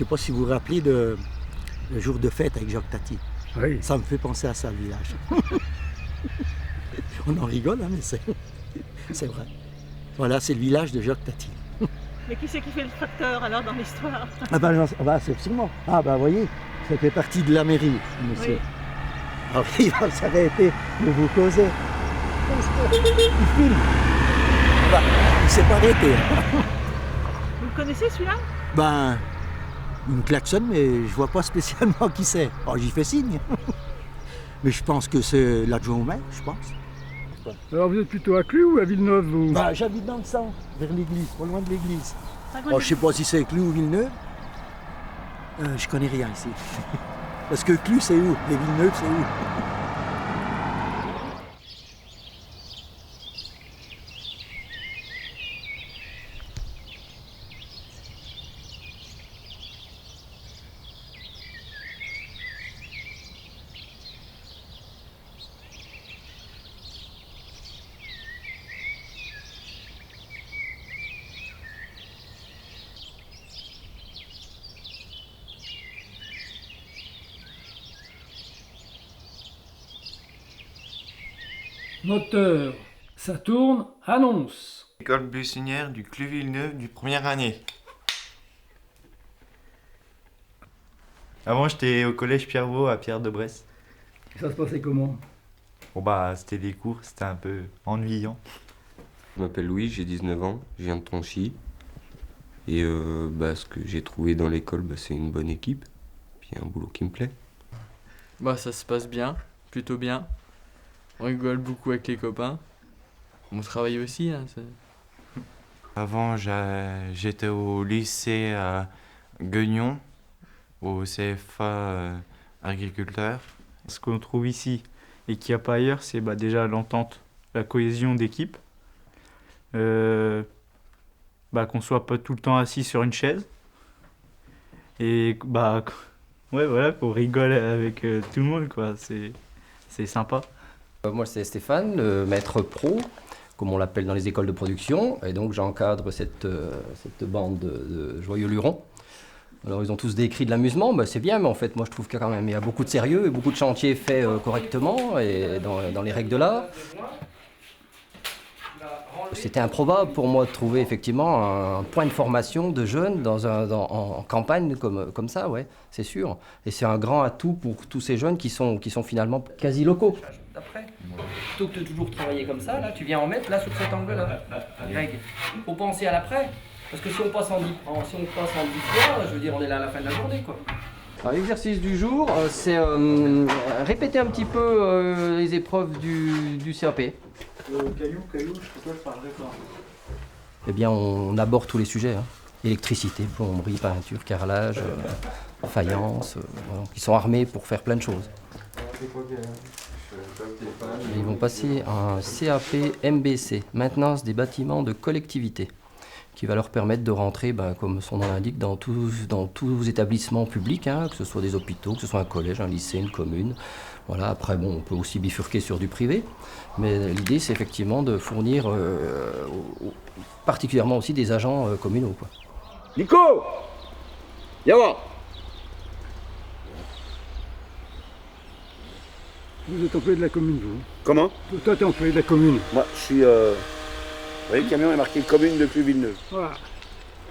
sais pas si vous vous rappelez le jour de fête avec Jacques Tati. Oui. Ça me fait penser à ça, le village. On en rigole, hein, mais c'est vrai. Voilà, c'est le village de Jacques Tati. Mais qui c'est qui fait le facteur alors dans l'histoire? C'est absolument. Ah ben, vous voyez, ça fait partie de la mairie, monsieur. Oui. Alors, il va s'arrêter de vous causer. Il filme. Il s'est pas arrêté. Vous le connaissez celui-là? Ben, il me klaxonne, mais je vois pas spécialement qui c'est. Alors, j'y fais signe. Mais je pense que c'est l'adjoint au maire, je pense. Alors vous êtes plutôt à Clus ou à Villeneuve vous? Bah, j'habite dans le centre, vers l'église, pas loin de l'église. Alors, je sais pas si c'est Clus ou Villeneuve. Je connais rien ici. Parce que Clus, c'est où? Et Villeneuve, c'est où? Moteur, ça tourne, annonce. École buissonnière du Clus Villeneuve du première année. Avant, j'étais au collège Pierrevaux à Pierre de Bresse. Ça se passait comment? Bon bah, c'était des cours, c'était un peu ennuyant. Je m'appelle Louis, j'ai 19 ans, je viens de Tonchy. Et ce que j'ai trouvé dans l'école, c'est une bonne équipe, puis un boulot qui me plaît. Bah ça se passe bien, plutôt bien. On rigole beaucoup avec les copains. On travaille aussi. Hein, Avant, j'étais au lycée à Guignon, au CFA agriculteur. Ce qu'on trouve ici et qu'il n'y a pas ailleurs, c'est déjà l'entente, la cohésion d'équipe. Qu'on soit pas tout le temps assis sur une chaise. Et ouais, voilà, qu'on rigole avec tout le monde, quoi. C'est sympa. Moi, c'est Stéphane, le maître pro, comme on l'appelle dans les écoles de production. Et donc, j'encadre cette bande de joyeux lurons. Alors, ils ont tous décrit de l'amusement. C'est bien, mais en fait, moi, je trouve qu'il y a quand même beaucoup de sérieux et beaucoup de chantiers faits correctement et dans les règles de l'art. C'était improbable pour moi de trouver effectivement un point de formation de jeunes en campagne comme ça, ouais, c'est sûr. Et c'est un grand atout pour tous ces jeunes qui sont finalement quasi locaux. Après, plutôt que de toujours travailler comme ça, là, tu viens en mettre là sur cet angle-là. Greg, il faut penser à l'après. Parce que si on passe en 10 fois, je veux dire, on est là à la fin de la journée, quoi. Alors, l'exercice du jour, c'est répéter un petit peu les épreuves du CAP. Caillou, je parlerai pas. Eh bien, on aborde tous les sujets. Hein. Électricité, plomberie, peinture, carrelage, faïence. Voilà. Ils sont armés pour faire plein de choses. Ils vont passer un CAP MBC, maintenance des bâtiments de collectivité, qui va leur permettre de rentrer, comme son nom l'indique, dans tous établissements publics, hein, que ce soit des hôpitaux, que ce soit un collège, un lycée, une commune. Voilà. Après, on peut aussi bifurquer sur du privé, mais l'idée, c'est effectivement de fournir particulièrement aussi des agents communaux, quoi. Nico, viens voir. Vous êtes employé de la commune, vous? Comment? Toi, t'es employé de la commune. Moi, je suis... Vous voyez, le camion est marqué commune de Clus Villeneuve. Voilà.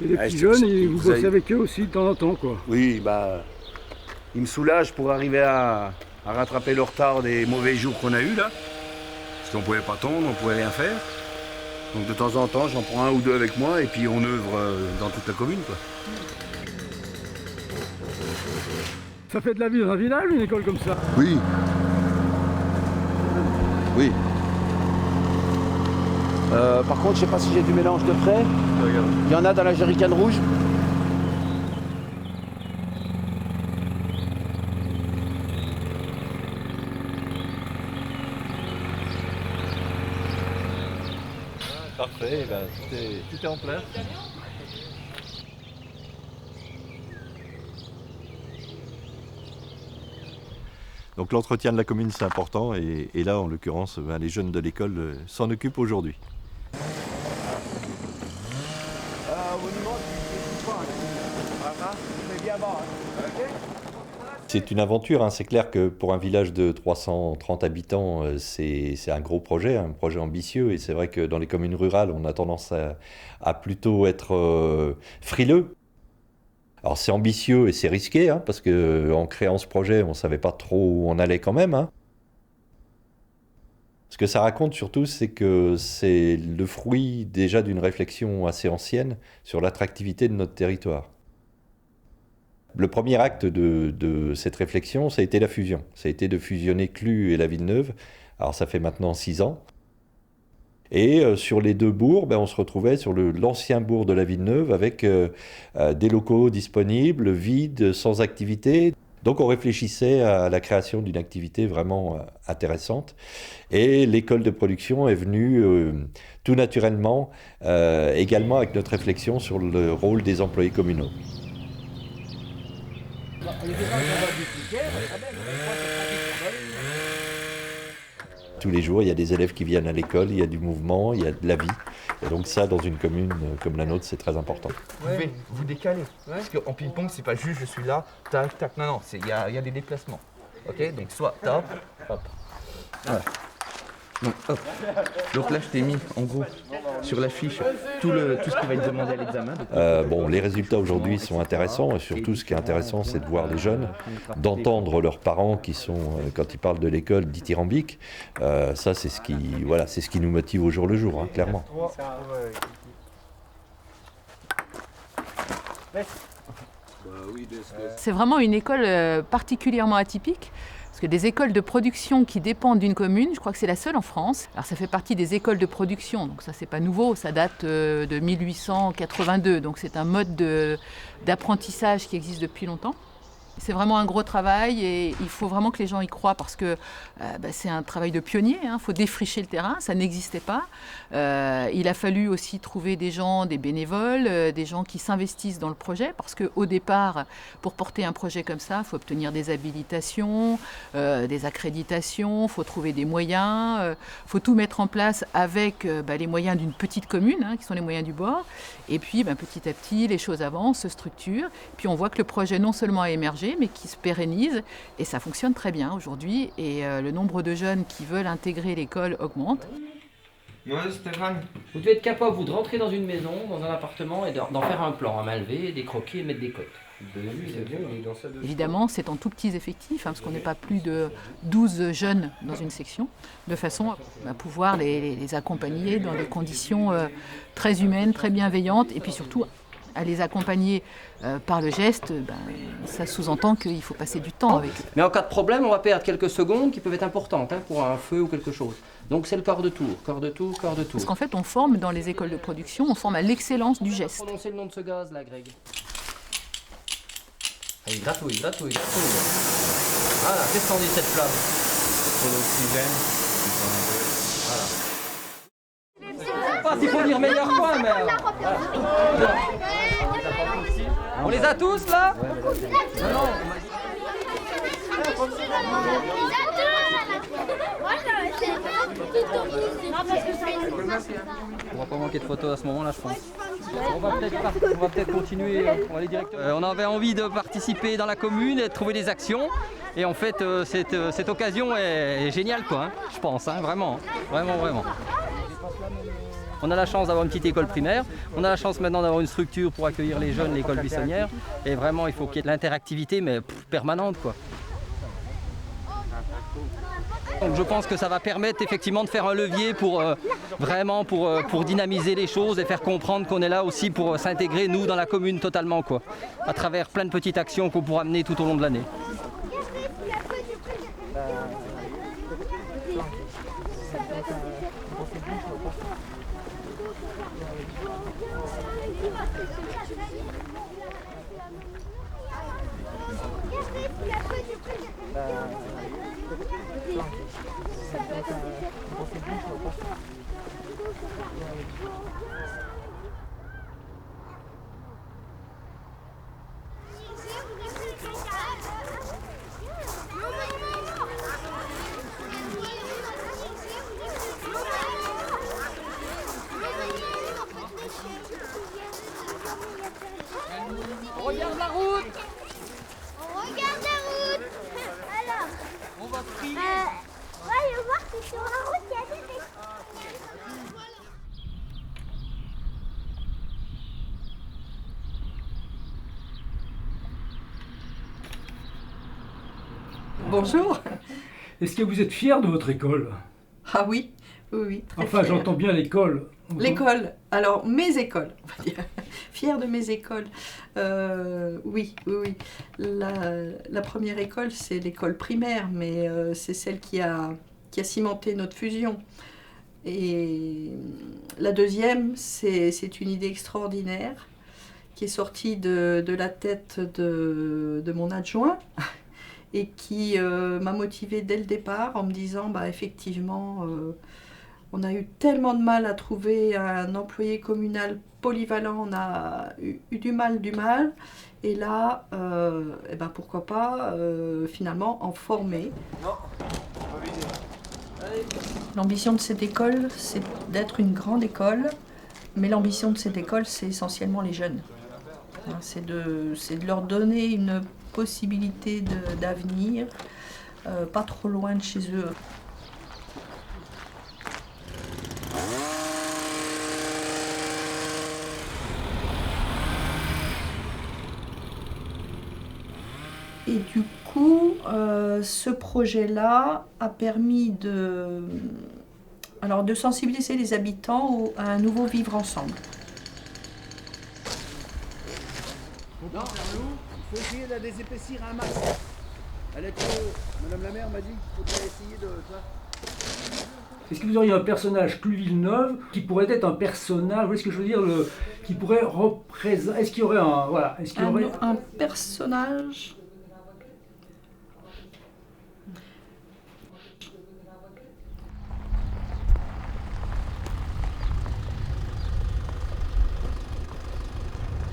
Et les Ah, petits jeunes, vous vous avez- bossez avec eux aussi de temps en temps, quoi. Oui, ils me soulagent pour arriver à rattraper le retard des mauvais jours qu'on a eus, là. Parce qu'on pouvait pas tondre, on pouvait rien faire. Donc de temps en temps, j'en prends un ou deux avec moi et puis on œuvre dans toute la commune, quoi. Ça fait de la vie dans un village, une école comme ça? Oui. Oui. Par contre, je sais pas si j'ai du mélange de près. Il y en a dans la jerrycan rouge. Parfait, tout est en place. Donc l'entretien de la commune c'est important et là en l'occurrence les jeunes de l'école s'en occupent aujourd'hui. Au monument, tu fais pas. C'est une aventure, hein. C'est clair que pour un village de 330 habitants, c'est un gros projet, un projet ambitieux. Et c'est vrai que dans les communes rurales, on a tendance à plutôt être frileux. Alors c'est ambitieux et c'est risqué, hein, parce qu'en créant ce projet, on ne savait pas trop où on allait quand même. Hein. Ce que ça raconte surtout, c'est que c'est le fruit déjà d'une réflexion assez ancienne sur l'attractivité de notre territoire. Le premier acte de cette réflexion, ça a été la fusion. Ça a été de fusionner Clus et La Villeneuve. Alors ça fait maintenant 6 ans. Et sur les deux bourgs, on se retrouvait sur l'ancien bourg de La Villeneuve avec des locaux disponibles, vides, sans activité. Donc on réfléchissait à la création d'une activité vraiment intéressante. Et l'école de production est venue tout naturellement, également avec notre réflexion sur le rôle des employés communaux. Tous les jours, il y a des élèves qui viennent à l'école, il y a du mouvement, il y a de la vie. Et donc ça, dans une commune comme la nôtre, c'est très important. Vous pouvez vous décaler. Parce qu'en ping-pong, c'est pas juste je suis là, tac, tac. Non, il y a des déplacements. Ok, donc soit top, hop. Voilà. Donc hop. Donc là, je t'ai mis en gros sur la fiche tout ce qui va être demandé à l'examen. Bon, les résultats aujourd'hui sont intéressants et surtout ce qui est intéressant, c'est de voir les jeunes, d'entendre leurs parents qui sont, quand ils parlent de l'école, dithyrambiques. Ça, c'est ce qui nous motive au jour le jour, hein, clairement. C'est vraiment une école particulièrement atypique. Parce que des écoles de production qui dépendent d'une commune, je crois que c'est la seule en France. Alors ça fait partie des écoles de production, donc ça c'est pas nouveau, ça date de 1882, donc c'est un mode d'apprentissage qui existe depuis longtemps. C'est vraiment un gros travail et il faut vraiment que les gens y croient parce que c'est un travail de pionnier, hein. Il faut défricher le terrain, ça n'existait pas. Il a fallu aussi trouver des gens, des bénévoles, des gens qui s'investissent dans le projet parce qu'au départ, pour porter un projet comme ça, il faut obtenir des habilitations, des accréditations, il faut trouver des moyens, il faut tout mettre en place avec les moyens d'une petite commune, hein, qui sont les moyens du bord. Et puis petit à petit, les choses avancent, se structurent. Puis on voit que le projet non seulement a émergé, mais qui se pérennise et ça fonctionne très bien aujourd'hui et le nombre de jeunes qui veulent intégrer l'école augmente. Vous devez être capable, vous, de rentrer dans une maison, dans un appartement et d'en faire un plan à main levée, des croquis et mettre des cotes. Évidemment, c'est en tout petits effectifs, hein, parce qu'on n'est pas plus de 12 jeunes dans une section, de façon à pouvoir les accompagner dans des conditions très humaines, très bienveillantes et puis surtout à les accompagner par le geste, ça sous-entend qu'il faut passer du temps avec eux. Mais en cas de problème, on va perdre quelques secondes qui peuvent être importantes pour un feu ou quelque chose. Donc c'est le quart de tour, quart de tour, quart de tour. Parce qu'en fait, on forme dans les écoles de production, on forme à l'excellence du geste. Prononcez le nom de ce gaz là, Greg. Allez, gratouille, gratouille, gratouille. Voilà, descendez cette flamme. Pour l'oxygène. Voilà. Il faut dire meilleur point, mais... Voilà. On les a tous là? Non. On va pas manquer de photos à ce moment-là, je pense. On va peut-être continuer, on va aller directement. On avait envie de participer dans la commune et de trouver des actions. Et en fait, cette occasion est géniale, quoi, hein, je pense, hein, vraiment. On a la chance d'avoir une petite école primaire, on a la chance maintenant d'avoir une structure pour accueillir les jeunes, l'école buissonnière. Et vraiment, il faut qu'il y ait de l'interactivité, mais permanente, quoi. Donc je pense que ça va permettre effectivement de faire un levier pour vraiment pour dynamiser les choses et faire comprendre qu'on est là aussi pour s'intégrer, nous, dans la commune totalement, quoi, à travers plein de petites actions qu'on pourra mener tout au long de l'année. regarde la route. On regarde la route. Alors. On va prier. Ouais, voir si sur la route il y a des Bonjour. Est-ce que vous êtes fier de votre école? Ah oui, oui, oui. Très Enfin, fière. j'entends bien l'école. L'école, alors mes écoles, on va dire. Fière de mes écoles. Oui, oui, oui. La première école, c'est l'école primaire, mais c'est celle qui a cimenté notre fusion. Et la deuxième, c'est une idée extraordinaire qui est sortie de la tête de mon adjoint et qui m'a motivée dès le départ en me disant, bah, effectivement, on a eu tellement de mal à trouver un employé communal polyvalent, on a eu du mal, et là, eh ben, pourquoi pas finalement en former. L'ambition de cette école, c'est d'être une grande école, mais l'ambition de cette école, c'est essentiellement les jeunes. Hein, c'est de leur donner une possibilité d'avenir, pas trop loin de chez eux. Et du coup, ce projet-là a permis de sensibiliser les habitants à un nouveau vivre ensemble. Non, il faut essayer de la désépaissir un max. Elle est trop... Madame la maire m'a dit qu'il faudrait essayer de... Est-ce que vous auriez un personnage Clu Villeneuve qui pourrait être un personnage, vous voyez ce que je veux dire, qui pourrait représenter... Est-ce qu'il y aurait un... Voilà, est-ce qu'il y aurait... Un personnage...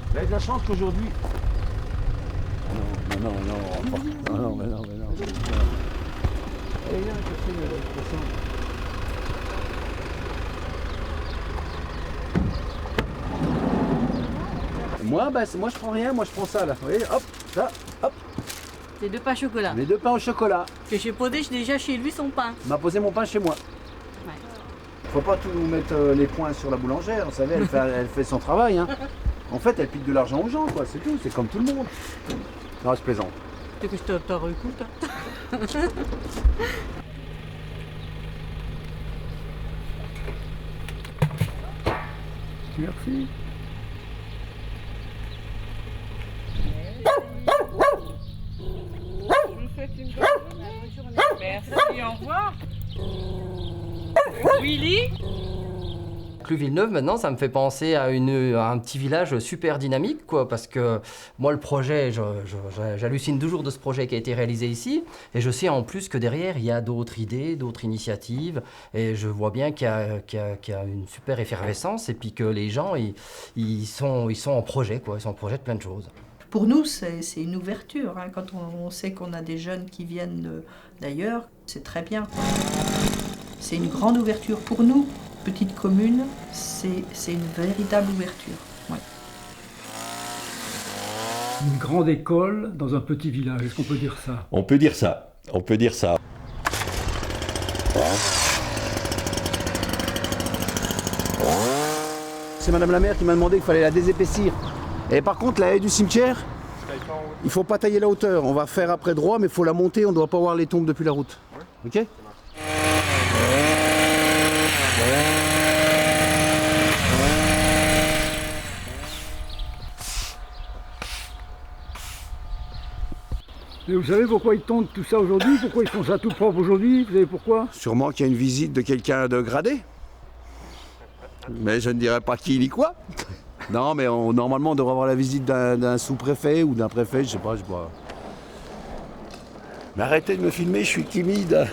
Vous avez de la chance qu'aujourd'hui... Non, mais non. Allez, viens, moi, moi je prends rien, moi je prends ça là. Vous voyez, hop, ça, hop. Les 2 pains au chocolat. Les 2 pains au chocolat. Que j'ai posé déjà chez lui son pain. Il m'a posé mon pain chez moi. Ouais. Faut pas tout mettre les points sur la boulangère, vous savez, elle fait son travail. Hein. En fait, elle pique de l'argent aux gens, quoi, c'est tout, c'est comme tout le monde. Non, je plaisante. Tu veux que je te recoute? Merci. Je vous souhaite une bonne journée. Merci, au revoir. Willy? Clu Villeneuve, maintenant, ça me fait penser à un petit village super dynamique, quoi, parce que moi, le projet, j'hallucine toujours de ce projet qui a été réalisé ici, et je sais en plus que derrière, il y a d'autres idées, d'autres initiatives, et je vois bien qu'il y a une super effervescence, et puis que les gens, ils sont en projet, quoi, ils sont en projet de plein de choses. Pour nous, c'est une ouverture. Hein. Quand on sait qu'on a des jeunes qui viennent d'ailleurs, c'est très bien. C'est une grande ouverture pour nous. Petite commune, c'est une véritable ouverture. Ouais. Une grande école dans un petit village, est-ce qu'on peut dire ça? On peut dire ça, on peut dire ça. C'est Madame la maire qui m'a demandé qu'il fallait la désépaissir. Et par contre, la haie du cimetière, il faut pas tailler la hauteur. On va faire après droit, mais il faut la monter, on ne doit pas voir les tombes depuis la route. Ok ? Mais vous savez pourquoi ils tondent tout ça aujourd'hui? Pourquoi ils font ça tout propre aujourd'hui? Vous savez pourquoi? Sûrement qu'il y a une visite de quelqu'un de gradé. Mais je ne dirais pas qui ni quoi. Non, mais normalement, on devrait avoir la visite d'un sous-préfet ou d'un préfet, je sais pas. Mais arrêtez de me filmer, je suis timide.